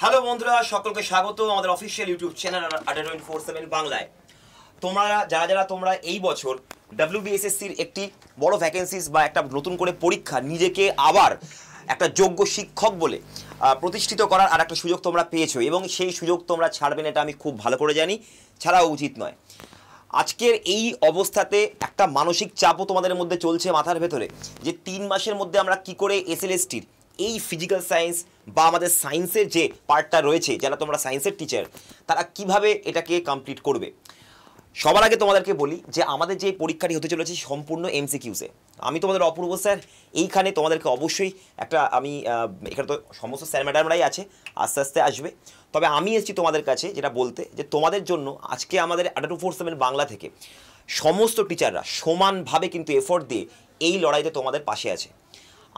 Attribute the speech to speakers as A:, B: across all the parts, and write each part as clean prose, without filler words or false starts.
A: Hello বন্ধুরা, সকলকে স্বাগত আমাদের অফিসিয়াল ইউটিউব চ্যানেল ADA24/7 বাংলায়। তোমরা এই বছর WBSSCর একটি বড় ভ্যাকেন্সিস বা একটা নতুন করে পরীক্ষা নিজেকে আবার একটা যোগ্য শিক্ষক বলে প্রতিষ্ঠিত করার আর একটা সুযোগ তোমরা পেয়েছো এবং সেই সুযোগ তোমরা ছাড়বে না, এটা আমি খুব ভালো করে জানি, ছাড়াও উচিত নয়। আজকের এই অবস্থাতে একটা মানসিক চাপও তোমাদের মধ্যে চলছে মাথার ভেতরে যে 3 মাসের মধ্যে আমরা কি করে SLSTর এই ফিজিক্যাল সায়েন্স বা আমাদের সায়েন্সের যে পার্টটা রয়েছে, যারা তোমরা সায়েন্সের টিচার, তারা কিভাবে এটাকে কমপ্লিট করবে। সবার আগে তোমাদেরকে বলি যে আমাদের যে পরীক্ষাটি হতে চলেছে সম্পূর্ণ MCQসে। আমি তোমাদের অপূর্ব স্যার, এইখানে তোমাদেরকে অবশ্যই একটা এখানে তো সমস্ত স্যার ম্যাডামরাই আছে, আস্তে আস্তে আসবে, তবে আমি এসেছি তোমাদের কাছে যেটা বলতে যে তোমাদের জন্য আজকে আমাদের ADA24/7 বাংলা থেকে সমস্ত টিচাররা সমানভাবে কিন্তু এফোর্ট দিয়ে এই লড়াইতে তোমাদের পাশে আছে।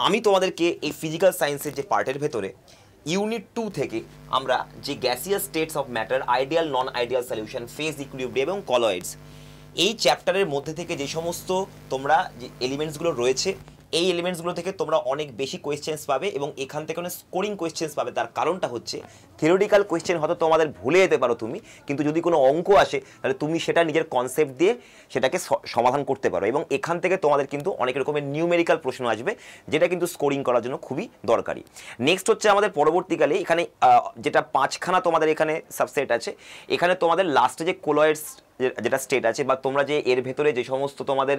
A: আমি তোমাদেরকে এই ফিজিক্যাল সায়েন্সের যে পার্টের ভেতরে ইউনিট 2 থেকে আমরা যে gaseous states of matter, ideal non ideal solution, phase equilibrium এবং কলয়েডস, এই চ্যাপ্টারের মধ্যে থেকে যে সমস্ত তোমরা যে এলিমেন্টসগুলো রয়েছে, এই এলিমেন্টসগুলো থেকে তোমরা অনেক বেশি কোয়েশ্চেন্স পাবে এবং এখান থেকে অনেক স্কোরিং কোয়েশ্চেন্স পাবে। তার কারণটা হচ্ছে থিওরিটিক্যাল কোয়েশ্চেন হয়তো তোমাদের ভুলে যেতে পারো তুমি, কিন্তু যদি কোনো অঙ্ক আসে তাহলে তুমি সেটা নিজের কনসেপ্ট দিয়ে সেটাকে সমাধান করতে পারো এবং এখান থেকে তোমাদের কিন্তু অনেক রকমের নিউমেরিক্যাল প্রশ্ন আসবে, যেটা কিন্তু স্কোরিং করার জন্য খুবই দরকারি। নেক্সট হচ্ছে আমাদের পরবর্তীকালে এখানে যেটা 5খানা তোমাদের এখানে সাবসেট আছে, এখানে তোমাদের লাস্টে যে কোলয়েডস যেটা স্টেট আছে বা তোমরা যে এর ভেতরে যে সমস্ত তোমাদের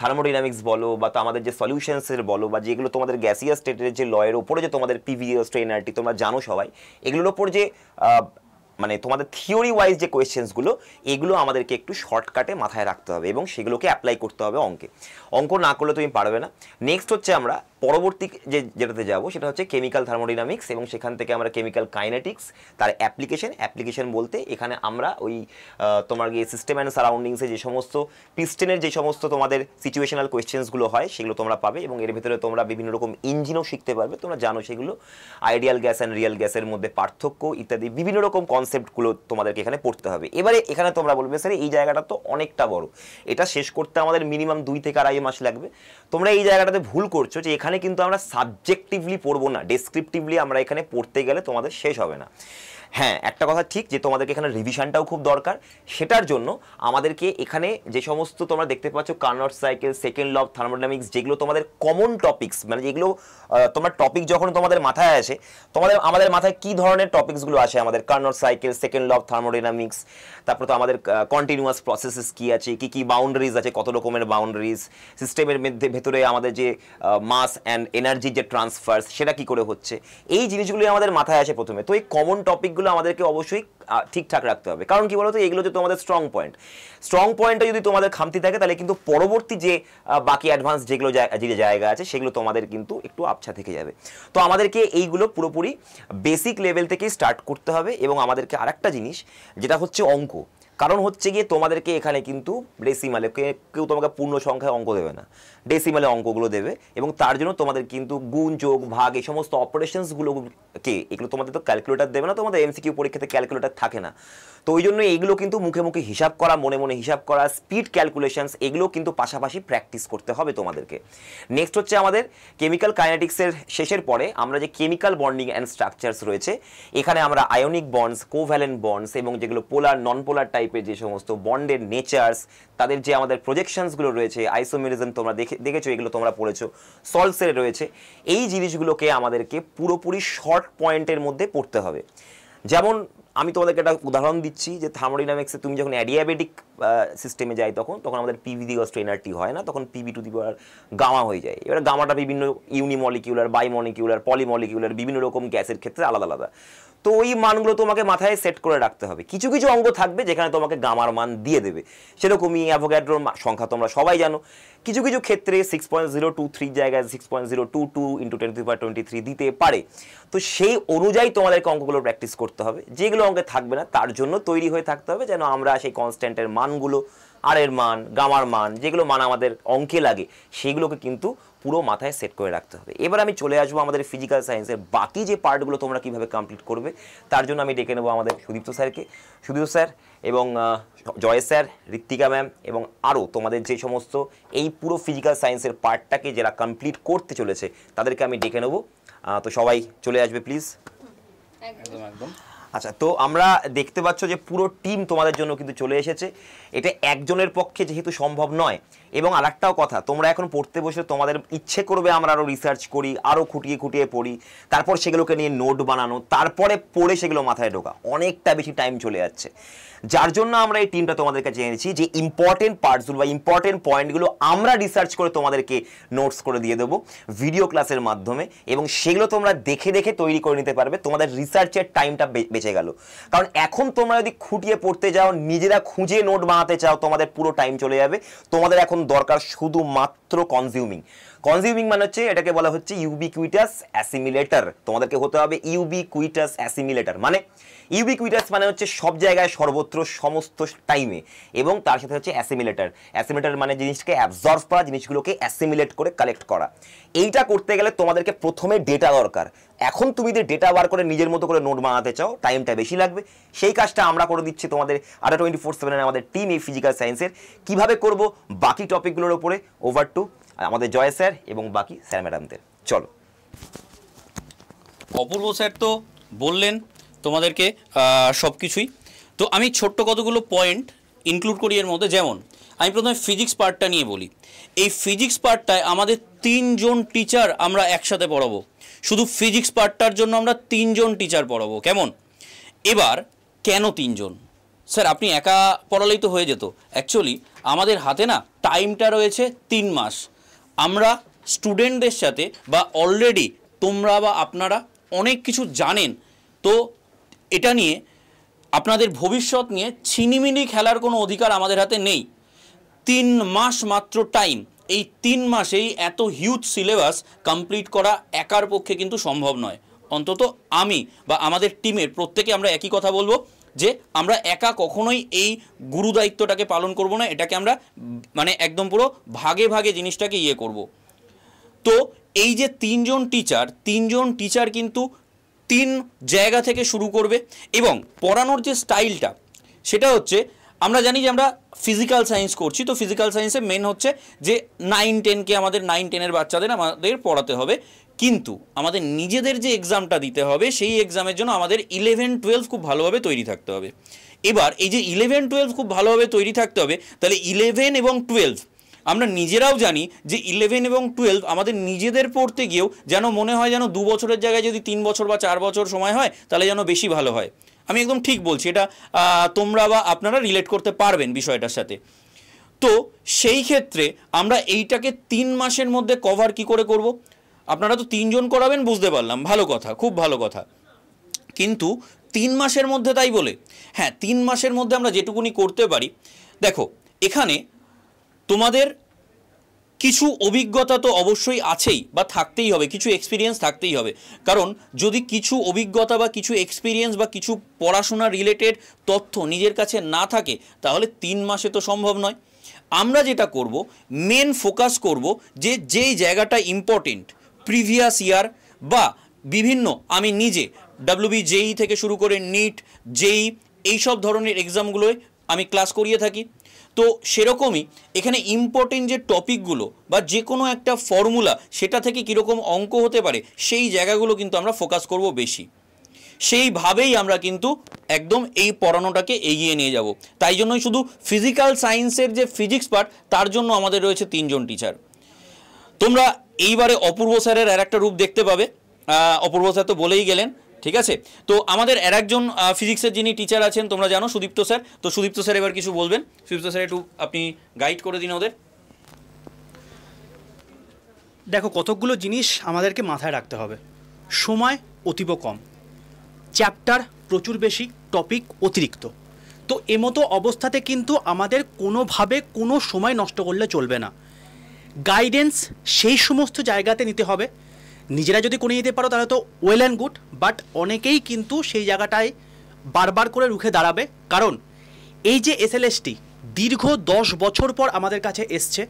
A: থার্মোডাইনামিক্স বলো বা আমাদের যে সলিউশনসের বলো বা যেগুলো তোমাদের গ্যাসিয়াস স্টেটের যে লয়ের ওপরে যে তোমাদের পিভি স্ট্রেনারটি তোমরা জানো সবাই, এগুলোর ওপর যে মানে তোমাদের থিওরি ওয়াইজ যে কোয়েশ্চেন্সগুলো, এগুলো আমাদেরকে একটু শর্টকাটে মাথায় রাখতে হবে এবং সেগুলোকে অ্যাপ্লাই করতে হবে অঙ্কে। অঙ্ক না করলে তুমি পারবে না। নেক্সট হচ্ছে আমরা পরবর্তী যেটাতে যাব সেটা হচ্ছে কেমিক্যাল থার্মোডাইনামিক্স এবং সেখান থেকে আমরা কেমিক্যাল কাইনেটিক্স, তার অ্যাপ্লিকেশন বলতে এখানে আমরা ওই তোমার গিয়ে সিস্টেম অ্যান্ড সারাউন্ডিংসে যে সমস্ত পিস্টেনের যে সমস্ত তোমাদের সিচুয়েশনাল কোয়েশ্চেন্সগুলো হয় সেগুলো তোমরা পাবে এবং এর ভিতরে তোমরা বিভিন্ন রকম ইঞ্জিনও শিখতে পারবে, তোমরা জানো সেগুলো, আইডিয়াল গ্যাস অ্যান্ড রিয়েল গ্যাসের মধ্যে পার্থক্য ইত্যাদি বিভিন্ন রকম কনসেপ্টগুলো তোমাদেরকে এখানে পড়তে হবে। এবারে এখানে তোমরা বলবে স্যার এই জায়গাটা তো অনেকটা বড়, এটা শেষ করতে আমাদের মিনিমাম 2 থেকে 2.5 মাস লাগবে। তোমরা এই জায়গাটাতে ভুল করছো যে এখানে কিন্তু আমরা সাবজেক্টিভলি পড়বো না, ডেসক্রিপটিভলি আমরা এখানে পড়তে গেলে তোমাদের শেষ হবে না। হ্যাঁ, একটা কথা ঠিক যে তোমাদেরকে এখানে রিভিশনটাও খুব দরকার, সেটার জন্য আমাদেরকে এখানে যে সমস্ত তোমরা দেখতে পাচ্ছ Carnot cycle, second law of thermodynamics, যেগুলো তোমাদের কমন টপিকস, মানে যেগুলো তোমার টপিক যখন তোমাদের মাথায় আসে, আমাদের মাথায় কি ধরনের টপিকসগুলো আসে, আমাদের Carnot cycle, second law of thermodynamics, তারপর তো আমাদের কন্টিনিউয়াস প্রসেসেস কি আছে, কি বাউন্ডারিজ আছে, কত রকমের বাউন্ডারিজ, সিস্টেমের ভেতরে আমাদের যে মাস অ্যান্ড এনার্জির যে ট্রান্সফার্স সেটা কি করে হচ্ছে, এই জিনিসগুলি আমাদের মাথায় আসে প্রথমে। তো এই কমন টপিকগুলো আমাদেরকে অবশ্যই ঠিকঠাক রাখতে হবে, কারণ কি বলতো এগুলো যে তোমাদের স্ট্রং পয়েন্টটা যদি তোমাদের খামতি থাকে তাহলে কিন্তু পরবর্তী যে বাকি অ্যাডভান্স যেগুলো যে জায়গা আছে সেগুলো তোমাদের কিন্তু একটু আবছা থেকে যাবে। তো আমাদেরকে এইগুলো পুরোপুরি বেসিক লেভেল থেকেই স্টার্ট করতে হবে এবং আমাদেরকে আরেকটা জিনিস যেটা হচ্ছে অঙ্ক, কারণ হচ্ছে গিয়ে তোমাদেরকে এখানে কিন্তু ডেসিমালে কেউ তোমাকে পূর্ণ সংখ্যায় অঙ্ক দেবে না, ডেসিমালে অঙ্কগুলো দেবে এবং তার জন্য তোমাদের কিন্তু গুণ যোগ ভাগ এই সমস্ত অপারেশনসগুলোকে এগুলো তোমাদের তো ক্যালকুলেটার দেবে না, তোমাদের MCQ পরীক্ষাতে ক্যালকুলেটার থাকে না, তো ওই জন্য এইগুলো কিন্তু মুখে মুখে হিসাব করা, মনে মনে হিসাব করা, স্পিড ক্যালকুলেশনস, এগুলো কিন্তু পাশাপাশি প্র্যাকটিস করতে হবে তোমাদেরকে। নেক্সট হচ্ছে আমাদের কেমিক্যাল কাইনেটিক্সের শেষের পরে আমরা যে কেমিক্যাল বন্ডিং অ্যান্ড স্ট্রাকচারস রয়েছে, এখানে আমরা আয়নিক বন্ডস, কোভ্যালেন্ট বন্ডস এবং যেগুলো পোলার নন পোলার টাইপের যে সমস্ত বন্ডের নেচার্স, তাদের যে আমাদের প্রজেকশনসগুলো রয়েছে, আইসোমেরিজম তোমরা দেখেছো, এগুলো তোমরা পড়েছো, সলসের রয়েছে, এই জিনিসগুলোকে আমাদেরকে পুরোপুরি শর্ট পয়েন্টের মধ্যে পড়তে হবে। যেমন আমি তোমাদেরকে একটা উদাহরণ দিচ্ছি যে থার্মোডাইনামিক্সে তুমি যখন অ্যাডিয়াবেটিক সিস্টেমে যাই তখন আমাদের পিভি দি স্ট্রেনারটি হয় না, তখন PV to the power gamma হয়ে যায়। এবার গামাটা বিভিন্ন ইউনিমলিকিউলার, বাইমলিকিউলার, পলিমলিকিউলার বিভিন্ন রকম গ্যাসের ক্ষেত্রে আলাদা আলাদা, তো ওই মানগুলো তোমাকে মাথায় সেট করে রাখতে হবে। কিছু কিছু অঙ্ক থাকবে যেখানে তোমাকে গামার মান দিয়ে দেবে, সেরকমই অ্যাভোগাড্রোর সংখ্যা তোমরা সবাই জানো, কিছু কিছু ক্ষেত্রে 6.023 জায়গায় 6.022 × 10⁻23 দিতে পারে। তো সেই অনুযায়ী তোমাদেরকে অঙ্কগুলো প্র্যাকটিস করতে হবে, যেগুলো অঙ্কে থাকবে না তার জন্য তৈরি হয়ে থাকতে হবে যেন আমরা সেই কনস্ট্যান্টের মানগুলো, আর এর মান, গামার মান, যেগুলো মান আমাদের অঙ্কে লাগে সেগুলোকে কিন্তু পুরো মাথায় সেট করে রাখতে হবে। এবার আমি চলে আসবো আমাদের ফিজিক্যাল সায়েন্সের বাকি যে পার্টগুলো তোমরা কীভাবে কমপ্লিট করবে, তার জন্য আমি ডেকে নেবো আমাদের সুদীপ্ত স্যারকে। সুদীপ্ত স্যার এবং জয় স্যার, ঋত্বিকা ম্যাম এবং আরও তোমাদের যে সমস্ত এই পুরো ফিজিক্যাল সায়েন্সের পার্টটাকে যারা কমপ্লিট করতে চলেছে তাদেরকে আমি ডেকে নেবো। তো সবাই চলে আসবে প্লিজ।
B: একদম একদম।
A: আচ্ছা, তো আমরা দেখতে পাচ্ছ যে পুরো টিম তোমাদের জন্য কিন্তু চলে এসেছে। এটা একজনের পক্ষে যেহেতু সম্ভব নয়, এবং আরেকটাও কথা, তোমরা এখন পড়তে বসে তোমাদের ইচ্ছে করবে আমরা আরও রিসার্চ করি, আরও খুঁটিয়ে খুঁটিয়ে পড়ি, তারপর সেগুলোকে নিয়ে নোট বানানো, তারপরে পড়ে সেগুলো মাথায় ঢোকা, অনেকটা বেশি টাইম চলে যাচ্ছে। যার জন্য আমরা এই টিমটা তোমাদের কাছে এনেছি যে ইম্পর্টেন্ট পার্টসগুলো বা ইম্পর্টেন্ট পয়েন্টগুলো আমরা রিসার্চ করে তোমাদেরকে নোটস করে দিয়ে দেবো ভিডিও ক্লাসের মাধ্যমে, এবং সেগুলো তোমরা দেখে দেখে তৈরি করে নিতে পারবে। তোমাদের রিসার্চের টাইমটা বেঁচে গেল। কারণ এখন তোমরা যদি খুঁটিয়ে পড়তে যাও, নিজেরা খুঁজে নোট বানাতে চাও, তোমাদের পুরো টাইম চলে যাবে। তোমাদের এখন দরকার শুধুমাত্র কনজিউমিং মানে হচ্ছে, এটাকে বলা হচ্ছে ইউবিকুইটাস অ্যাসিমিলেটর। তোমাদেরকে হতে হবে ইউবিকুইটাস অ্যাসিমিলেটর। মানে ইউবিকুইটাস মানে হচ্ছে সব জায়গায়, সর্বত্র, সমস্ত টাইমে, এবং তার সাথে হচ্ছে অ্যাসিমিলেটর মানে জিনিসকে অ্যাবজর্ভ করা, জিনিসগুলোকে অ্যাসিমিলেট করে কালেক্ট করা। এইটা করতে গেলে তোমাদেরকে প্রথমে ডেটা দরকার। এখন তুমি যে ডেটা বার করে নিজের মতো করে নোট বানাতে চাও, টাইমটা বেশি লাগবে। সেই কাজটা আমরা করে দিচ্ছি তোমাদের আড্ডা 24/7 আমাদের টিম, এই ফিজিক্যাল সায়েন্সের। কিভাবে করব বাকি টপিকগুলোর উপরে ওভার টু আমাদের জয় স্যার এবং বাকি স্যার ম্যাডামদের। চলো।
B: অপূর্ব স্যার তো বললেন তোমাদেরকে সব কিছুই। তো আমি ছোট্ট কতগুলো পয়েন্ট ইনক্লুড করি এর মধ্যে। যেমন আমি প্রথমে ফিজিক্স পার্টটা নিয়ে বলি। এই ফিজিক্স পার্টটায় আমাদের 3 জন টিচার আমরা একসাথে পড়াবো। শুধু ফিজিক্স পার্টটার জন্য আমরা 3 জন টিচার পড়াবো। কেমন? এবার কেন 3 জন? স্যার আপনি একা পড়ালেই তো হয়ে যেত। অ্যাকচুয়ালি আমাদের হাতে না টাইমটা রয়েছে 3 মাস। আমরা স্টুডেন্টদের সাথে বা অলরেডি তোমরা বা আপনারা অনেক কিছু জানেন, তো এটা নিয়ে আপনাদের ভবিষ্যৎ নিয়ে ছিনিমিনি খেলার কোনো অধিকার আমাদের হাতে নেই। 3 মাস মাত্র টাইম। এই 3 মাসেই এত হিউজ সিলেবাস কমপ্লিট করা একার পক্ষে কিন্তু সম্ভব নয়। অন্তত আমি বা আমাদের টিমের প্রত্যেকে আমরা একই কথা বলবো যে আমরা একা কখনোই এই গুরু দায়িত্বটাকে পালন করব না। এটাকে আমরা মানে একদম পুরো ভাগে ভাগে জিনিসটাকে করব। তো এই যে 3 জন টিচার কিন্তু 3 জায়গা থেকে শুরু করবে, এবং পড়ানোর যে স্টাইলটা সেটা হচ্ছে, আমরা জানি যে আমরা ফিজিক্যাল সায়েন্স করছি, তো ফিজিক্যাল সায়েন্সে মেন হচ্ছে যে 9-10কে আমাদের 9-10-এর বাচ্চাদের আমাদের পড়াতে হবে, কিন্তু আমাদের নিজেদের যে এক্সামটা দিতে হবে সেই এক্সামের জন্য আমাদের 11-12 খুব ভালোভাবে তৈরি থাকতে হবে। এবার এই যে 11-12 খুব ভালোভাবে তৈরি থাকতে হবে, তাহলে 11 এবং 12 আমরা নিজেরাও জানি যে 11 এবং 12 আমাদের নিজেদের পড়তে গিয়েও যেন মনে হয় যেন 2 বছরের জায়গায় যদি 3 বছর বা 4 বছর সময় হয় তাহলে যেন বেশি ভালো হয়। আমি একদম ঠিক বলছি, এটা তোমরা বা আপনারা রিলেট করতে পারবেন বিষয়টার সাথে। তো সেই ক্ষেত্রে আমরা এইটাকে 3 মাসের মধ্যে কভার কি করে করব? আপনারা তো 3 জন করাবেন, বুঝতে পারলাম, ভালো কথা, খুব ভালো কথা। কিন্তু 3 মাসের মধ্যে, তাই বলে হ্যাঁ 3 মাসের মধ্যে আমরা যেটুকুনি করতে পারি, দেখো এখানে তোমাদের কিছু অভিজ্ঞতা তো অবশ্যই আছেই বা থাকতেই হবে, কিছু এক্সপিরিয়েন্স থাকতেই হবে। কারণ যদি কিছু অভিজ্ঞতা বা কিছু এক্সপিরিয়েন্স বা কিছু পড়াশোনা রিলেটেড তথ্য নিজের কাছে না থাকে তাহলে 3 মাসে তো সম্ভব নয়। আমরা যেটা করব, মেন ফোকাস করব যে যেই জায়গাটা ইম্পর্টেন্ট, প্রিভিয়াস ইয়ার বা বিভিন্ন, আমি নিজে WBJEE থেকে শুরু করে নিট, JEE এইসব ধরনের এক্সামগুলোয় আমি ক্লাস করিয়ে থাকি। তো সেরকমই এখানে ইম্পর্টেন্ট যে টপিকগুলো বা যে কোনো একটা ফর্মুলা, সেটা থেকে কীরকম অঙ্ক হতে পারে সেই জায়গাগুলো কিন্তু আমরা ফোকাস করব বেশি। সেইভাবেই আমরা কিন্তু একদম এই পড়ানোটাকে এগিয়ে নিয়ে যাব। তাই জন্যই শুধু ফিজিক্যাল সায়েন্সের যে ফিজিক্স পার্ট, তার জন্য আমাদের রয়েছে 3 জন টিচার। তোমরা এইবারে অপূর্ব স্যারের আর একটা রূপ দেখতে পাবে। অপূর্ব স্যার তো বলেই গেলেন, ঠিক আছে। তো আমাদের আর একজন ফিজিক্সের যিনি টিচার আছেন তোমরা জানো, সুদীপ্ত স্যার। তো সুদীপ্ত স্যার এবার কিছু বলবেন। সুদীপ্ত স্যার একটু আপনি গাইড করে দিন ওদের।
C: দেখো, কতকগুলো জিনিস আমাদেরকে মাথায় রাখতে হবে। সময় অতীব কম, চ্যাপ্টার প্রচুর বেশি, টপিক অতিরিক্ত। তো এমতো অবস্থাতে কিন্তু আমাদের কোনোভাবে কোনো সময় নষ্ট করলে চলবে না। গাইডেন্স সেই সমস্ত জায়গাতে নিতে হবে। নিজেরা যদি করে নিতে পারো তাহলে তো ওয়েল অ্যান্ড গুড, বাট অনেকেই কিন্তু সেই জায়গাটায় বারবার করে রুখে দাঁড়াবে। কারণ এই যে SLST দীর্ঘ 10 বছর পর আমাদের কাছে এসছে,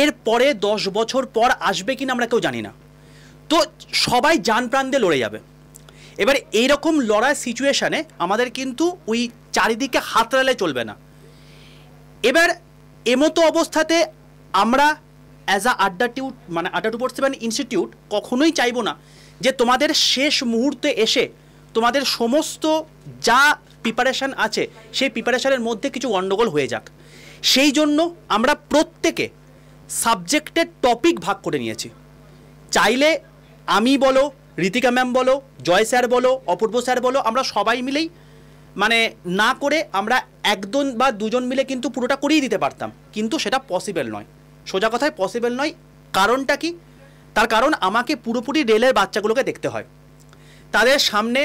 C: এর পরে 10 বছর পর আসবে কিনা আমরা কেউ জানি না। তো সবাই জান প্রাণ দিয়ে লড়ে যাবে। এবার এইরকম লড়ার সিচুয়েশানে আমাদের কিন্তু ওই চারিদিকে হাতড়ালে চলবে না। এবার এমতো অবস্থাতে আমরা অ্যাজ আড্ডা 24/7 ইনস্টিটিউট কখনোই চাইবো না যে তোমাদের শেষ মুহূর্তে এসে তোমাদের সমস্ত যা প্রিপারেশান আছে সেই প্রিপারেশানের মধ্যে কিছু গণ্ডগোল হয়ে যাক, সেই জন্য আমরা প্রত্যেকে সাবজেক্টের টপিক ভাগ করে নিয়েছি। চাইলে আমি বলো, ঋতিকা ম্যাম বলো, জয় স্যার বলো, অপূর্ব স্যার বলো, আমরা সবাই মিলেই মানে না করে আমরা একজন বা দুজন মিলে কিন্তু পুরোটা করিয়ে দিতে পারতাম, কিন্তু সেটা পসিবল নয়। সোজা কথায় পসিবল নয়। কারণটা কি? তার কারণ আমাকে পুরোপুরি রেলের বাচ্চাগুলোকে দেখতে হয়। তাদের সামনে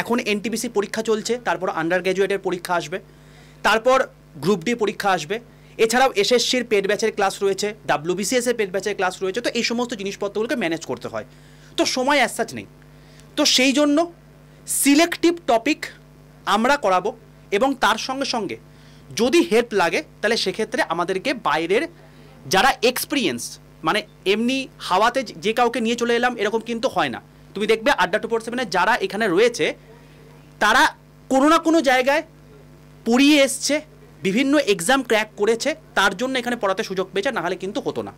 C: এখন এনটিপিসি পরীক্ষা চলছে, তারপর আন্ডার গ্র্যাজুয়েটের পরীক্ষা আসবে, তারপর গ্রুপ ডি পরীক্ষা আসবে, এছাড়াও এসএসসির পেড ব্যাচের ক্লাস রয়েছে, ডাব্লিউবিসিএসের পেড ব্যাচের ক্লাস রয়েছে। তো এই সমস্ত জিনিসপত্রগুলোকে ম্যানেজ করতে হয়, তো সময় অ্যাজ সাচ নেই। তো সেই জন্য সিলেক্টিভ টপিক আমরা করাবো, এবং তার সঙ্গে সঙ্গে যদি হেল্প লাগে তাহলে সেক্ষেত্রে আমাদেরকে বাইরের যারা এক্সপিরিয়েন্স, মানে এমনি হাওয়াতে যে কাউকে নিয়ে চলে এলাম এরকম কিন্তু হয় না। তুমি দেখবে আড্ডা 247-এ যারা এখানে রয়েছে তারা কোনো না কোনো জায়গায় পড়িয়ে এসছে, বিভিন্ন এক্সাম ক্র্যাক করেছে, তার জন্য এখানে পড়াতে সুযোগ পেয়েছে, নাহলে কিন্তু হতো না।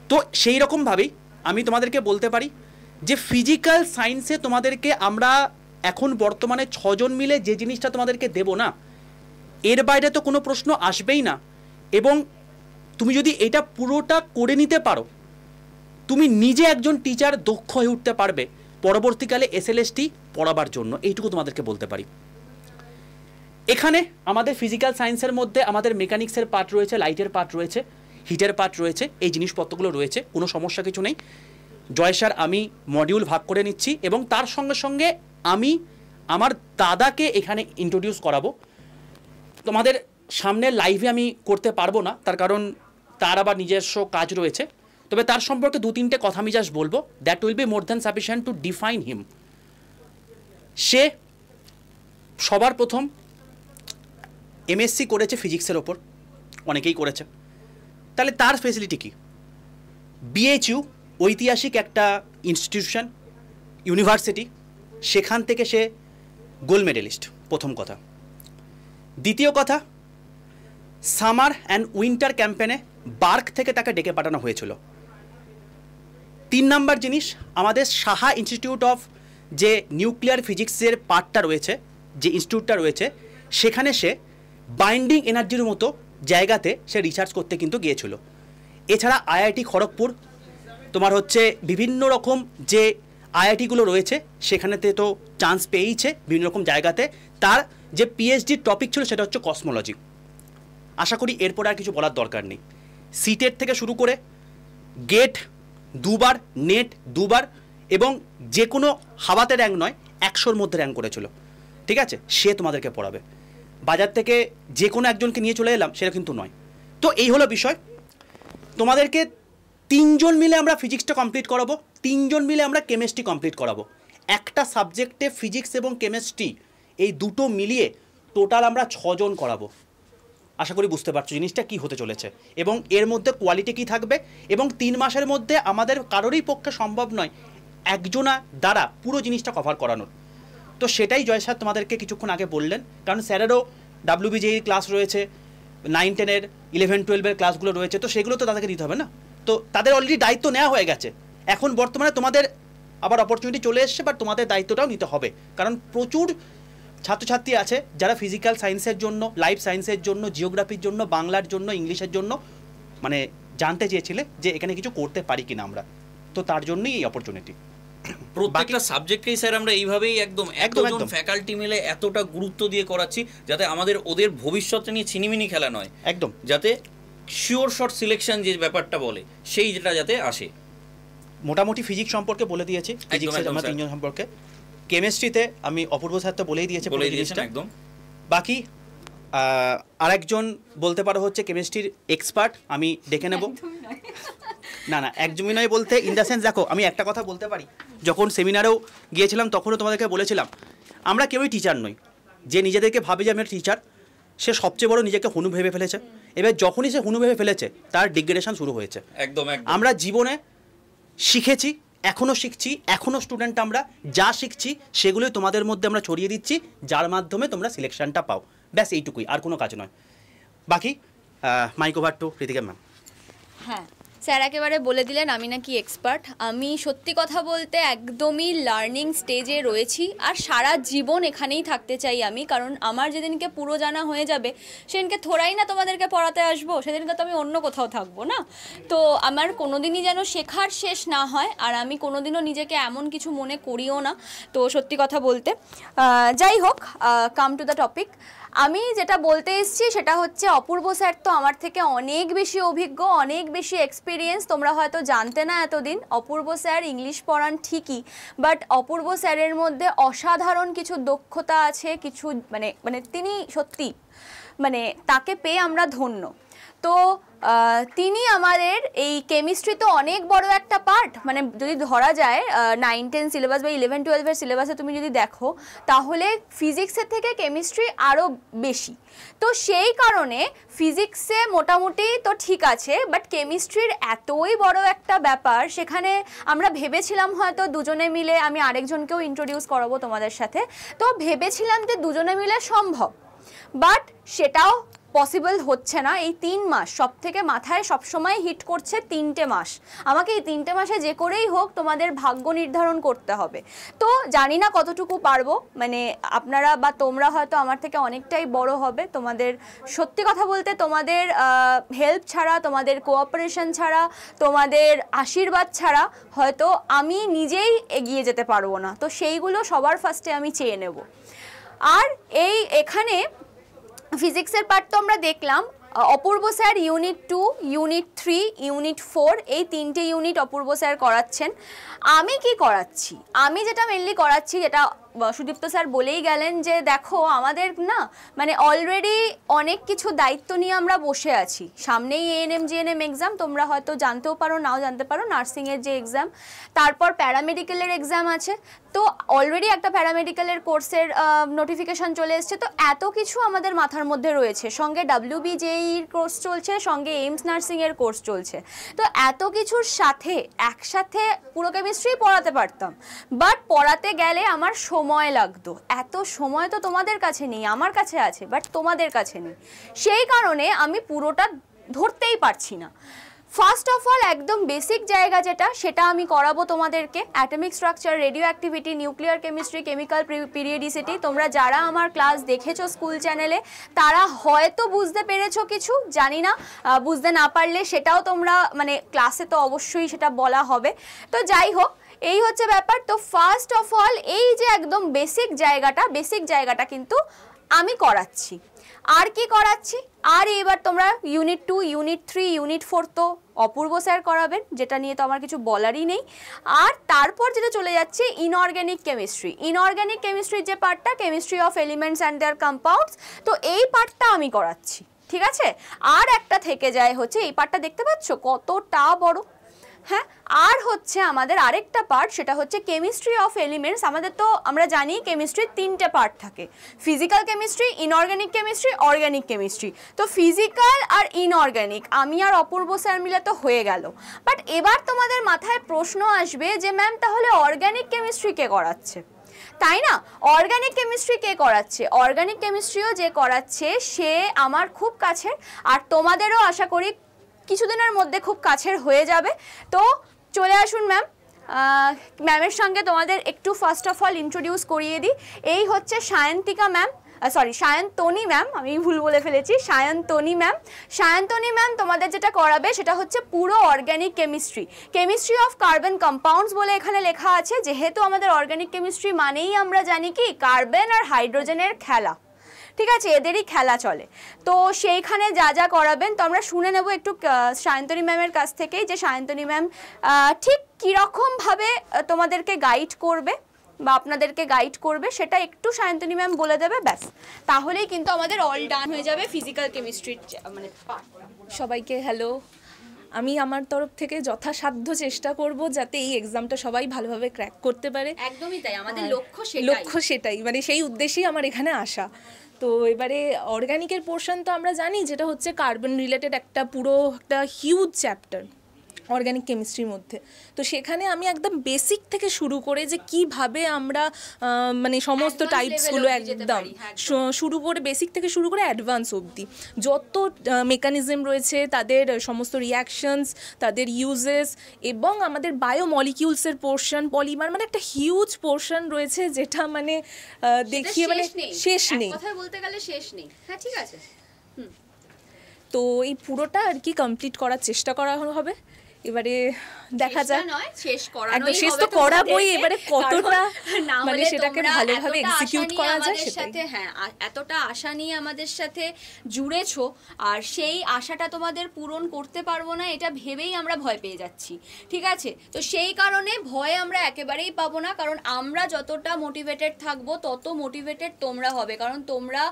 C: তো সেই রকমভাবেই আমি তোমাদেরকে বলতে পারি যে ফিজিক্যাল সায়েন্সে তোমাদেরকে আমরা এখন বর্তমানে 6 জন মিলে যে জিনিসটা তোমাদেরকে দেব না, এর বাইরে তো কোনো প্রশ্ন আসবেই না। এবং তুমি যদি এটা পুরোটা করে নিতে পারো, তুমি নিজে একজন টিচার দক্ষ হয়ে উঠতে পারবে পরবর্তীকালে এসএলএসটি পড়াবার জন্য, এইটুকু তোমাদেরকে বলতে পারি। এখানে আমাদের ফিজিক্যাল সায়েন্সের মধ্যে আমাদের মেকানিক্সের পার্ট রয়েছে, লাইটের পার্ট রয়েছে, হিটের পার্ট রয়েছে, এই জিনিসপত্রগুলো রয়েছে, কোনো সমস্যা কিছু নেই। জয় স্যার আমি মডিউল ভাগ করে নিচ্ছি, এবং তার সঙ্গে সঙ্গে আমি আমার দাদাকে এখানে ইন্ট্রোডিউস করাবো। তোমাদের সামনে লাইভে আমি করতে পারবো না, তার কারণ তার আবার নিজস্ব কাজ রয়েছে, তবে তার সম্পর্কে 2-3টে কথা আমি জাস্ট বলবো। That will be more than sufficient to define him. সে সবার প্রথম এমএসসি করেছে ফিজিক্সের ওপর, অনেকেই করেছে। তাহলে তার ফেসিলিটি কী? বিএইচইউ ঐতিহাসিক একটা ইনস্টিটিউশন, ইউনিভার্সিটি, সেখান থেকে সে গোল্ড মেডেলিস্ট, প্রথম কথা। দ্বিতীয় কথা, সামার অ্যান্ড উইন্টার ক্যাম্পেনে বার্ক থেকে তাকে ডেকে পাঠানো হয়েছিল। 3 নাম্বার জিনিস, আমাদের সাহা ইনস্টিটিউট অফ যে নিউক্লিয়ার ফিজিক্সের পার্টটা রয়েছে, যে ইনস্টিটিউটটা রয়েছে, সেখানে সে বাইন্ডিং এনার্জির মতো জায়গাতে সে রিসার্চ করতে কিন্তু গিয়েছিল। এছাড়া আইআইটি খড়গপুর, তোমার হচ্ছে বিভিন্ন রকম যে আইআইটিগুলো রয়েছে সেখানেতে তো চান্স পেয়েইছে বিভিন্ন রকম জায়গাতে। তার যে পিএইচডির টপিক ছিল সেটা হচ্ছে কসমোলজি। আশা করি এরপর আর কিছু বলার দরকার নেই। সিটেট থেকে শুরু করে গেট 2বার, নেট 2বার, এবং যে কোনো হাওয়াতে র্যাঙ্ক নয়, 100-র মধ্যে র্যাঙ্ক করেছিল। ঠিক আছে, সে তোমাদেরকে পড়াবে। বাজার থেকে যে কোনো একজনকে নিয়ে চলে এলাম সেটা কিন্তু নয়। তো এই হলো বিষয়। তোমাদেরকে 3 জন মিলে আমরা ফিজিক্সটা কমপ্লিট করাবো, 3 জন মিলে আমরা কেমিস্ট্রি কমপ্লিট করাবো। একটা সাবজেক্টে ফিজিক্স এবং কেমিস্ট্রি এই দুটো মিলিয়ে টোটাল আমরা 6 জন করাবো। আশা করি বুঝতে পারছো জিনিসটা কি হতে চলেছে, এবং এর মধ্যে কোয়ালিটি কি থাকবে। এবং 3 মাসের মধ্যে আমাদের কারোরই পক্ষে সম্ভব নয় একজনা দ্বারা পুরো জিনিসটা কভার করানোর। তো সেটাই জয় স্যার তোমাদেরকে কিছুক্ষণ আগে বললেন, কারণ স্যারেরও ডাব্লিউবিজেই ক্লাস রয়েছে, 9-10-এর 11-12-এর ক্লাসগুলো রয়েছে, তো সেগুলো তো তাদেরকে দিতে হবে না। তো তাদের অলরেডি দায়িত্ব নেওয়া হয়ে গেছে, এখন বর্তমানে তোমাদের আবার অপরচুনিটি চলে এসছে, বাট তোমাদের দায়িত্বটাও নিতে হবে। কারণ প্রচুর ছাত্রছাত্রী আছে যারা ফিজিক্যাল সায়েন্সের জন্য, লাইফ সায়েন্সের জন্য, জিওগ্রাফির জন্য, বাংলার জন্য, ইংলিশের জন্য মানে জানতে চেয়েছিলে যে এখানে কিছু করতে পারি কিনা আমরা, তো তার জন্যই এই অপরচুনিটি।
B: প্রত্যেকটা সাবজেক্টেই স্যার আমরা এইভাবেই একদম ফ্যাকাল্টি মিলে এতটা গুরুত্ব দিয়ে করাচ্ছি যাতে আমাদের ওদের ভবিষ্যৎ নিয়ে ছিনিমিনি খেলা নয়,
C: একদম
B: যাতে শিওর শর্ট সিলেকশন যে ব্যাপারটা বলে সেই যেটা যাতে আসে।
C: মোটামুটি ফিজিক্স সম্পর্কে বলে দিয়েছি, ফিজিক্সের আমরা 3 জন সম্পর্কে। কেমিস্ট্রিতে আমি অপূর্ব স্যার তো বলেই দিয়েছে,
B: একদম।
C: বাকি আরেকজন বলতে পারো হচ্ছে কেমিস্ট্রির এক্সপার্ট, আমি ডেকে নেব। না না, একজনই নয় বলতে ইন দ্য সেন্স, দেখো আমি একটা কথা বলতে পারি, যখন সেমিনারেও গিয়েছিলাম তখনও তোমাদেরকে বলেছিলাম আমরা কেউই টিচার নই। যে নিজেদেরকে ভাবে যে আমি টিচার, সে সবচেয়ে বড় নিজেকে হনু ভেবে ফেলেছে। এবার যখনই সে হনু ভেবে ফেলেছে তার ডিগ্রেডেশন শুরু হয়েছে।
B: একদম।
C: আমরা জীবনে শিখেছি, এখনও শিখছি, এখনও স্টুডেন্ট, আমরা যা শিখছি সেগুলোই তোমাদের মধ্যে আমরা ছড়িয়ে দিচ্ছি, যার মাধ্যমে তোমরা সিলেকশনটা পাও। ব্যাস এইটুকুই, আর কোনো কাজ নয়। বাকি mic over two Ritika ma'am.
D: হ্যাঁ, স্যার একেবারে বলে দিলেন আমি নাকি এক্সপার্ট। আমি সত্যি কথা বলতে একদমই লার্নিং স্টেজে রয়েছি, আর সারা জীবন এখানেই থাকতে চাই আমি, কারণ আমার যেদিনকে পুরো জানা হয়ে যাবে সেদিনকে থোড়াই না তোমাদেরকে পড়াতে আসবো, সেদিনকে তো আমি অন্য কোথাও থাকবো না। তো আমার কোনোদিনই যেন শেখার শেষ না হয়, আর আমি কোনোদিনও নিজেকে এমন কিছু মনে করিও না। তো সত্যি কথা বলতে যাই হোক, কাম টু দ্য টপিক। আমি যেটা বলতে এসেছি সেটা হচ্ছে অপূর্ব স্যার তো আমার থেকে অনেক বেশি অভিজ্ঞ, অনেক বেশি এক্সপিরিয়েন্স। তোমরা হয়তো জানতে না এতদিন, অপূর্ব স্যার ইংলিশ পড়ান ঠিকই, বাট অপূর্ব স্যারের মধ্যে অসাধারণ কিছু দক্ষতা আছে, কিছু মানে তিনি সত্যি মানে তাকে পেয়ে আমরা ধন্য। তো তিনি আমাদের এই কেমিস্ট্রি তো অনেক বড় একটা পার্ট, মানে যদি ধরা যায় 9-10 সিলেবাস বা 11-12-এর সিলেবাসে তুমি যদি দেখো তাহলে ফিজিক্সের থেকে কেমিস্ট্রি আরও বেশি। তো সেই কারণে ফিজিক্সে মোটামুটি তো ঠিক আছে, বাট কেমিস্ট্রির এতই বড় একটা ব্যাপার, সেখানে আমরা ভেবেছিলাম হয়তো দুজনে মিলে, আমি আরেকজনকেও ইন্ট্রোডিউস করাবো তোমাদের সাথে, তো ভেবেছিলাম যে দুজনে মিলে সম্ভব, বাট সেটাও পসিবল হচ্ছে না। এই 3 মাস সব থেকে মাথায় সবসময় হিট করছে, 3টে মাস। আমাকে এই 3টে মাসে যে করেই হোক তোমাদের ভাগ্য নির্ধারণ করতে হবে। তো জানি না কতটুকু পারবো, মানে আপনারা বা তোমরা হয়তো আমার থেকে অনেকটাই বড় হবে। তোমাদের সত্যি কথা বলতে তোমাদের হেল্প ছাড়া, তোমাদের কোঅপারেশন ছাড়া, তোমাদের আশীর্বাদ ছাড়া হয়তো আমি নিজেই এগিয়ে যেতে পারবো না। তো সেইগুলো সবার ফার্স্টে আমি চেয়ে নেব। আর এখানে ফিজিক্সের পার্ট তো আমরা দেখলাম, অপূর্ব স্যার ইউনিট 2, ইউনিট 3, ইউনিট 4 এই 3টে ইউনিট অপূর্ব স্যার করাচ্ছেন। আমি কি করাচ্ছি? আমি যেটা মেনলি করাচ্ছি, যেটা সুদীপ্ত স্যার বলেই গেলেন, যে দেখো আমাদের না মানে অলরেডি অনেক কিছু দায়িত্ব নিয়ে আমরা বসে আছি। সামনেই এএনএম জিএনএম এক্সাম, তোমরা হয়তো জানতেও পারো নাও জানতে পারো, নার্সিংয়ের যে এক্সাম, তারপর প্যারামেডিক্যালের এক্সাম আছে। তো অলরেডি একটা প্যারামেডিক্যালের কোর্সের নোটিফিকেশান চলে এসছে। তো এত কিছু আমাদের মাথার মধ্যে রয়েছে, সঙ্গে WBJEর কোর্স চলছে, সঙ্গে এইমস নার্সিংয়ের কোর্স চলছে। তো এত কিছুর সাথে একসাথে পুরো কেমিস্ট্রি পড়াতে পারতাম, বাট পড়াতে গেলে আমার সময় লাগতো। এত সময় তো তোমাদের কাছে নেই, আমার কাছে আছে, বাট তোমাদের কাছে নেই। সেই কারণে আমি পুরোটা ধরতেই পারছি না। ফার্স্ট অফ অল একদম বেসিক জায়গা যেটা, সেটা আমি করাবো তোমাদেরকে। Atomic structure, radio activity, nuclear chemistry, chemical periodicity. তোমরা যারা আমার ক্লাস দেখেছো স্কুল চ্যানেলে তারা হয়তো বুঝতে পেরেছো কিছু, জানি না, বুঝতে না পারলে সেটাও তোমরা মানে ক্লাসে তো অবশ্যই সেটা বলা হবে। তো যাই হোক, এই হচ্ছে ব্যাপার। তো ফার্স্ট অফ অল এই যে একদম বেসিক জায়গাটা কিন্তু আমি করাচ্ছি। আর কি করাচ্ছি? আর এবার তোমরা ইউনিট 2, ইউনিট 3, ইউনিট 4 তো অপূর্ব স্যার করাবেন, যেটা নিয়ে তো আমার কিছু বলারই নেই। আর তারপর যেটা চলে যাচ্ছে ইনঅর্গ্যানিক কেমিস্ট্রি। ইনঅর্গ্যানিক কেমিস্ট্রির যে পার্টটা, chemistry of elements and there compounds, তো এই পার্টটা আমি করাচ্ছি, ঠিক আছে? আর একটা থেকে যায় হচ্ছে এই পার্টটা, দেখতে পাচ্ছ কতটা বড়? হ্যাঁ, আর হচ্ছে আমাদের আরেকটা পার্ট, সেটা হচ্ছে কেমিস্ট্রি অফ এলিমেন্টস। আমাদের তো আমরা জানি কেমিস্ট্রির 3টে পার্ট থাকে, physical chemistry, inorganic chemistry, organic chemistry. তো ফিজিক্যাল আর ইনঅর্গ্যানিক আমি আর অপূর্ব স্যার মিলে তো হয়ে গেল, বাট এবার তোমাদের মাথায় প্রশ্ন আসবে যে ম্যাম তাহলে অর্গ্যানিক কেমিস্ট্রি কে করাচ্ছে, তাই না? অর্গ্যানিক কেমিস্ট্রি কে করাচ্ছে? অর্গ্যানিক কেমিস্ট্রিও যে করাচ্ছে সে আমার খুব কাছের, আর তোমাদেরও আশা করি কিছুদিনের মধ্যে খুব কাছের হয়ে যাবে। তো চলে আসুন ম্যাম। ম্যামের সঙ্গে তোমাদের একটু ফার্স্ট অফ অল ইন্ট্রোডিউস করিয়ে দিই। এই হচ্ছে সায়ন্তিকা ম্যাম, সায়ন্তনী ম্যাম, আমি ভুল বলে ফেলেছি, সায়ন্তনী ম্যাম। সায়ন্তনী ম্যাম তোমাদের যেটা করাবে সেটা হচ্ছে পুরো organic chemistry, chemistry of carbon compounds বলে এখানে লেখা আছে। যেহেতু আমাদের অর্গ্যানিক কেমিস্ট্রি মানেই আমরা জানি কি কার্বন আর হাইড্রোজেনের খেলা, ঠিক আছে, এদেরই খেলা চলে। তো সেইখানে যা যা করাবেন তো আমরা শুনে নেব একটু সায়ন্তনী ম্যামের কাছ থেকেই, যে সায়ন্তনী ম্যাম ঠিক কীরকমভাবে তোমাদেরকে গাইড করবে বা আপনাদেরকে গাইড করবে সেটা একটু সায়ন্তনী ম্যাম বলে দেবে, ব্যাস তাহলেই কিন্তু আমাদের অল ডান হয়ে যাবে ফিজিক্যাল কেমিস্ট্রির মানে পার্টটা।
E: সবাইকে হ্যালো। আমি আমার তরফ থেকে যথাসাধ্য চেষ্টা করব যাতে এই এক্সামটা সবাই ভালোভাবে ক্র্যাক করতে পারে।
D: একদমই তাই, আমাদের লক্ষ্য
E: সেটাই, মানে সেই উদ্দেশ্যেই আমার এখানে আসা। তো এবারে অর্গানিকের পোর্শন তো আমরা জানি, যেটা হচ্ছে কার্বন রিলেটেড একটা পুরো একটা হিউজ চ্যাপ্টার। অর্গানিক কেমিস্ট্রির মধ্যে। তো সেখানে আমি একদম বেসিক থেকে শুরু করে যে কিভাবে আমরা মানে সমস্ত
D: Advanced
E: টাইপসগুলো
D: level অবধি যেতে
E: একদম
D: পারি, হ্যাঁ,
E: শুরু করে বেসিক থেকে শুরু করে অ্যাডভান্স অবধি যত মেকানিজম রয়েছে, তাদের সমস্ত রিয়াকশনস, তাদের ইউজেস, এবং আমাদের বায়োমলিকিউলসের পোর্শন, পলিমার, মানে একটা হিউজ পোর্শন রয়েছে যেটা মানে দেখিয়ে মানে শেষ নেই,
D: কথায় বলতে গেলে শেষ নেই। হ্যাঁ, ঠিক আছে।
E: তো এই পুরোটা আর কি কমপ্লিট করার চেষ্টা করা হবে। এবারে দেখা যাক, একদম শেষ তো করাবোই, এবারে কতটা মানে সেটাকে ভালোভাবে এক্সিকিউট করা যায় সেটাই।
D: হ্যাঁ, এতটা আশা নিয়ে আমাদের সাথে জুড়েছো, আর সেই আশাটা তোমাদের পূরণ করতে পারবো না এটা ভেবেই আমরা ভয় পেয়ে যাচ্ছি, ঠিক আছে? তো সেই কারণে ভয় আমরা একেবারেই পাবো না, কারণ আমরা যতটা মোটিভেটেড থাকবো তত মোটিভেটেড তোমরা হবে, কারণ তোমরা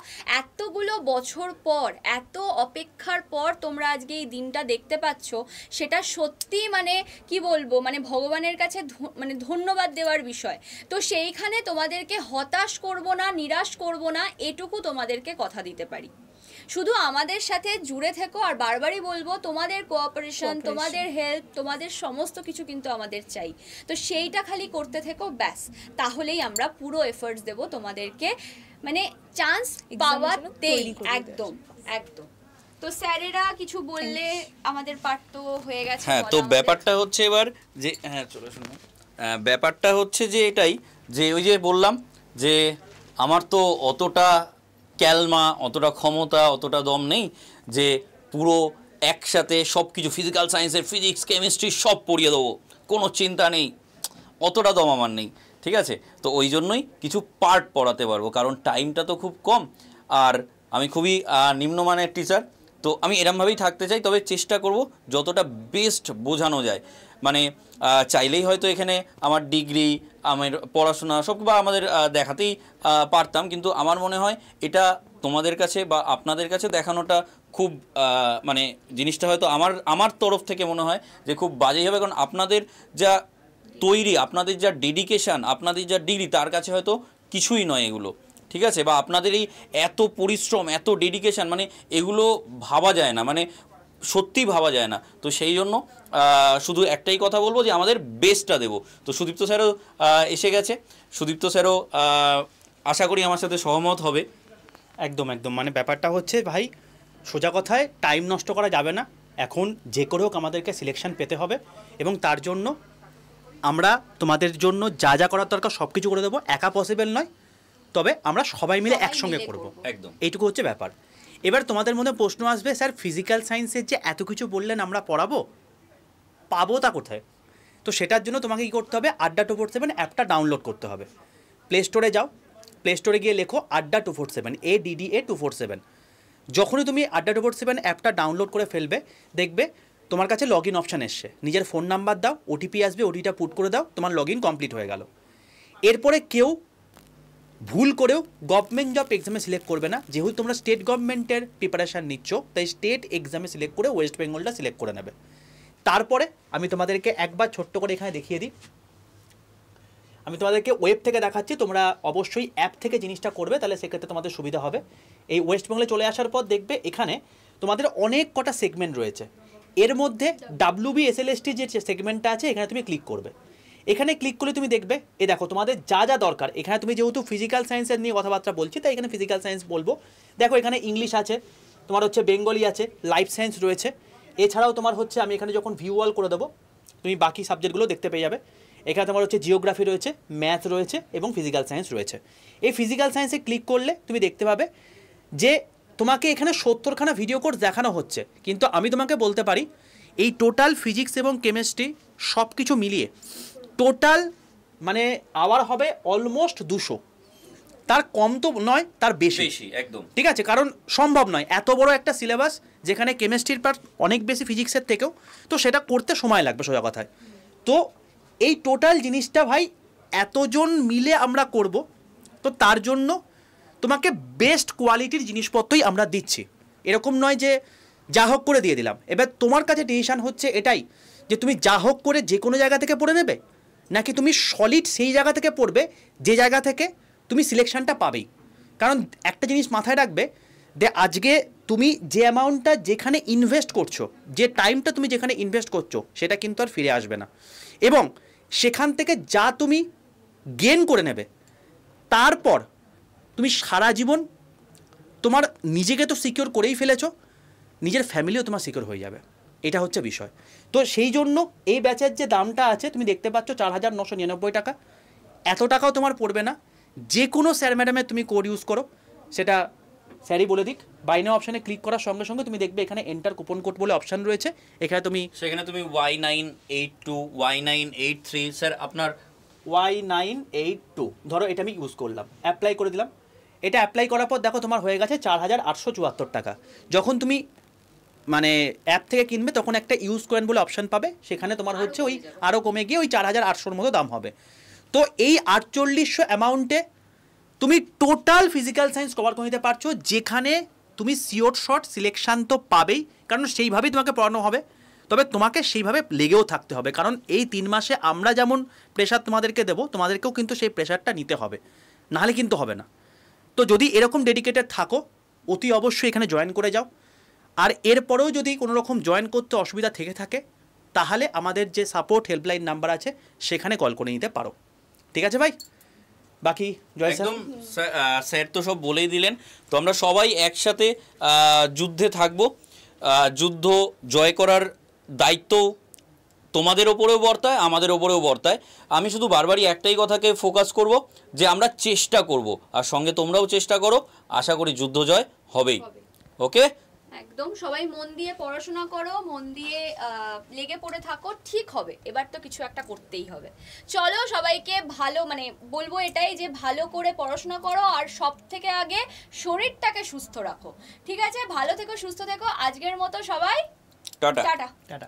D: এতগুলো বছর পর, এত অপেক্ষার পর তোমরা আজকে এই দিনটা দেখতে পাচ্ছ, সেটা সত্যি মানে কি বলবো, মানে ভগবানের কাছে মানে ধন্যবাদ দেওয়ার বিষয়। তো সেইখানে তোমাদেরকে হতাশ করব না, নিরাশ করব না, এটুকু তোমাদেরকে কথা দিতে পারি। শুধু আমাদের সাথে জুড়ে থেকো, আর বারবারই বলবো তোমাদের কোঅপারেশন, তোমাদের হেল্প, তোমাদের সমস্ত কিছু কিন্তু আমাদের চাই। তো সেইটা খালি করতে থেকো, ব্যাস, তাহলেই আমরা পুরো এফর্টস দেব তোমাদেরকে মানে চান্স পাওয়াতেই। একদম একদম। তো স্যারেরা কিছু বললে আমাদের পার্ট তো হয়ে গেছে।
B: হ্যাঁ, তো ব্যাপারটা হচ্ছে এবার যে, হ্যাঁ চলে শুনুন, ব্যাপারটা হচ্ছে যে এটাই, যে ওই যে বললাম যে আমার তো অতটা ক্যালমা, অতটা ক্ষমতা, অতটা দম নেই যে পুরো একসাথে সব কিছু ফিজিক্যাল সায়েন্সের ফিজিক্স কেমিস্ট্রি সব পড়িয়ে দেবো, কোনো চিন্তা নেই, অতটা দম আমার নেই, ঠিক আছে? তো ওই জন্যই কিছু পার্ট পড়াতে পারবো, কারণ টাইমটা তো খুব কম, আর আমি খুবই নিম্নমানের টিচার, তো আমি এরমভাবেই থাকতে চাই। তবে চেষ্টা করব যতটা বেস্ট বোঝানো যায়, মানে চাইলেই হয়তো এখানে আমার ডিগ্রি, আমার পড়াশোনা সব বা আমাদের দেখাতেই পারতাম, কিন্তু আমার মনে হয় এটা তোমাদের কাছে বা আপনাদের কাছে দেখানোটা খুব মানে জিনিসটা হয়তো আমার তরফ থেকে মনে হয় যে খুব বাজেই হবে, কারণ আপনাদের যা তৈরি, আপনাদের যা ডেডিকেশান, আপনাদের যা ডিগ্রি, তার কাছে হয়তো কিছুই নয় এগুলো, ঠিক আছে? বা আপনাদের এই এত পরিশ্রম, এত ডেডিকেশান, মানে এগুলো ভাবা যায় না, মানে সত্যিই ভাবা যায় না। তো সেই জন্য শুধু একটাই কথা বলবো যে আমাদের বেস্টটা দেবো। তো সুদীপ্ত স্যারও এসে গেছে, সুদীপ্ত স্যারও আশা করি আমার সাথে সহমত হবে।
C: একদম একদম, মানে ব্যাপারটা হচ্ছে ভাই, সোজা কথায় টাইম নষ্ট করা যাবে না, এখন যে করে হোক আমাদেরকে সিলেকশন পেতে হবে, এবং তার জন্য আমরা তোমাদের জন্য যা যা করার দরকার সব কিছু করে দেবো। একা পসিবল নয়, তবে আমরা সবাই মিলে একসঙ্গে করব,
B: একদম,
C: এইটুকু হচ্ছে ব্যাপার। এবার তোমাদের মধ্যে প্রশ্ন আসবে, স্যার ফিজিক্যাল সায়েন্সের যে এত কিছু বললেন আমরা পড়াবো, পাবো তা কোথায়? তো সেটার জন্য তোমাকে কী করতে হবে, আড্ডা 247 অ্যাপটা ডাউনলোড করতে হবে। প্লে স্টোরে যাও, প্লে স্টোরে গিয়ে লেখো আড্ডা 247, ADDA 247। যখনই তুমি আড্ডা 247 অ্যাপটা ডাউনলোড করে ফেলবে, দেখবে তোমার কাছে লগ ইন অপশান এসছে, নিজের ফোন নাম্বার দাও, ওটিপি আসবে, ওটিপিটা পুট করে দাও, তোমার লগ ইন কমপ্লিট হয়ে গেল। এরপরে কেউ ভুল করেও গভর্নমেন্ট জব এক্সামে সিলেক্ট করবে না, যেহেতু তোমরা স্টেট গভর্নমেন্টের প্রিপারেশান নিচ্ছ, তাই স্টেট এক্সামে সিলেক্ট করে ওয়েস্ট বেঙ্গলটা সিলেক্ট করে নেবে। তারপরে আমি তোমাদেরকে একবার ছোট্ট করে এখানে দেখিয়ে দিই, আমি তোমাদেরকে ওয়েব থেকে দেখাচ্ছি, তোমরা অবশ্যই অ্যাপ থেকে জিনিসটা করবে, তাহলে সেক্ষেত্রে তোমাদের সুবিধা হবে। এই ওয়েস্ট বেঙ্গলে চলে আসার পর দেখবে এখানে তোমাদের অনেক কটা সেগমেন্ট রয়েছে, এর মধ্যে WBSLST যে সেগমেন্টটা আছে এখানে তুমি ক্লিক করবে। এখানে ক্লিক করলে তুমি দেখবে, এ দেখো তোমাদের যা যা দরকার, এখানে তুমি যেহেতু ফিজিক্যাল সায়েন্সের নিয়ে কথাবার্তা বলছি, তাই এখানে ফিজিক্যাল সায়েন্স বলবো। দেখো এখানে ইংলিশ আছে, তোমার হচ্ছে বেঙ্গলি আছে, লাইফ সায়েন্স রয়েছে, এছাড়াও তোমার হচ্ছে আমি এখানে যখন ভিউ অল করে দেবো তুমি বাকি সাবজেক্টগুলো দেখতে পেয়ে যাবে। এখানে তোমার হচ্ছে জিওগ্রাফি রয়েছে, ম্যাথ রয়েছে এবং ফিজিক্যাল সায়েন্স রয়েছে। এই ফিজিক্যাল সায়েন্সে ক্লিক করলে তুমি দেখতে পাবে যে তোমাকে এখানে 70খানা ভিডিও কোর্স দেখানো হচ্ছে, কিন্তু আমি তোমাকে বলতে পারি এই টোটাল ফিজিক্স এবং কেমিস্ট্রি সব কিছু মিলিয়ে টোটাল মানে আওয়ার হবে অলমোস্ট 200, তার কম তো নয়, তার বেশি,
B: একদম
C: ঠিক আছে? কারণ সম্ভব নয় এত বড় একটা সিলেবাস, যেখানে কেমিস্ট্রির পার্ট অনেক বেশি ফিজিক্সের থেকেও, তো সেটা করতে সময় লাগবে সোজা কথায়। তো এই টোটাল জিনিসটা ভাই এতজন মিলে আমরা করব, তো তার জন্য তোমাকে বেস্ট কোয়ালিটির জিনিসপত্রই আমরা দিচ্ছি, এরকম নয় যে যা হোক করে দিয়ে দিলাম। এবার তোমার কাছে ডিসিশান হচ্ছে এটাই যে তুমি যা হোক করে যে কোনো জায়গা থেকে পড়ে নেবে, নাকি তুমি সলিড সেই জায়গা থেকে পড়বে যে জায়গা থেকে তুমি সিলেকশানটা পাবেই। কারণ একটা জিনিস মাথায় রাখবে আজকে তুমি যে অ্যামাউন্টটা যেখানে ইনভেস্ট করছো, যে টাইমটা তুমি যেখানে ইনভেস্ট করছো, সেটা কিন্তু আর ফিরে আসবে না। এবং সেখান থেকে যা তুমি গেন করে নেবে, তারপর তুমি সারা জীবন তোমার নিজেকে তো সিকিওর করেই ফেলেছো, নিজের ফ্যামিলিও তোমার সিকিওর হয়ে যাবে। এটা হচ্ছে বিষয়। তো সেই জন্য এই ব্যাচের যে দামটা আছে তুমি দেখতে পাচ্ছ 4,999 টাকা। এত টাকাও তোমার পড়বে না। যে কোনো স্যার ম্যাডামের তুমি কোড ইউজ করো, সেটা স্যারই বলে দিক। বাই নাও অপশানে ক্লিক করার সঙ্গে সঙ্গে তুমি দেখবে এখানে এন্টার কুপন কোড বলে অপশান রয়েছে। এখানে তুমি
B: সেখানে তুমি Y982 Y983 স্যার আপনার
C: Y982 ধরো, এটা আমি ইউজ করলাম, অ্যাপ্লাই করে দিলাম। এটা অ্যাপ্লাই করার পর দেখো তোমার হয়ে গেছে 4,874 টাকা। যখন তুমি মানে অ্যাপ থেকে কিনবে তখন একটা ইউজ কয়েন বলে অপশান পাবে, সেখানে তোমার হচ্ছে ওই আরও কমে গিয়ে ওই 4,800 মতো দাম হবে। তো এই 4800 অ্যামাউন্টে তুমি টোটাল ফিজিক্যাল সায়েন্স কভার করে নিতে পারছো, যেখানে তুমি সিওর শট সিলেকশান তো পাবেই, কারণ সেইভাবেই তোমাকে পড়ানো হবে। তবে তোমাকে সেইভাবে লেগেও থাকতে হবে, কারণ এই 3 মাসে আমরা যেমন প্রেশার তোমাদেরকে দেবো, তোমাদেরকেও কিন্তু সেই প্রেশারটা নিতে হবে, নাহলে কিন্তু হবে না। তো যদি এরকম ডেডিকেটেড থাকো, অতি অবশ্যই এখানে জয়েন করে যাও। আর এরপরেও যদি কোনো রকম জয়েন করতে অসুবিধা থেকে থাকে, তাহলে আমাদের যে সাপোর্ট হেল্পলাইন নাম্বার আছে সেখানে কল করে নিতে পারো। ঠিক আছে ভাই? বাকি জয় স্যার।
B: একদম স্যার তো সব বলেই দিলেন। তো আমরা সবাই একসাথে যুদ্ধে থাকবো। যুদ্ধ জয় করার দায়িত্ব তোমাদের ওপরেও বর্তায়, আমাদের ওপরেও বর্তায়। আমি শুধু বারবারই একটাই কথাকে ফোকাস করব যে আমরা চেষ্টা করব, আর সঙ্গে তোমরাও চেষ্টা করো। আশা করি যুদ্ধ জয় হবেই। ওকে,
D: একদম সবাই মন দিয়ে পড়াশোনা করো, মন দিয়ে লেগে পড়ে থাকো, ঠিক হবে। এবার তো কিছু একটা করতেই হবে। চলো সবাইকে ভালো মানে বলবো এটাই যে ভালো করে পড়াশোনা করো, আর সব থেকে আগে শরীরটাকে সুস্থ রাখো। ঠিক আছে, ভালো থেকো, সুস্থ থেকো। আজকের মতো সবাই
B: টাটা।
D: টাটা।
C: টাটা।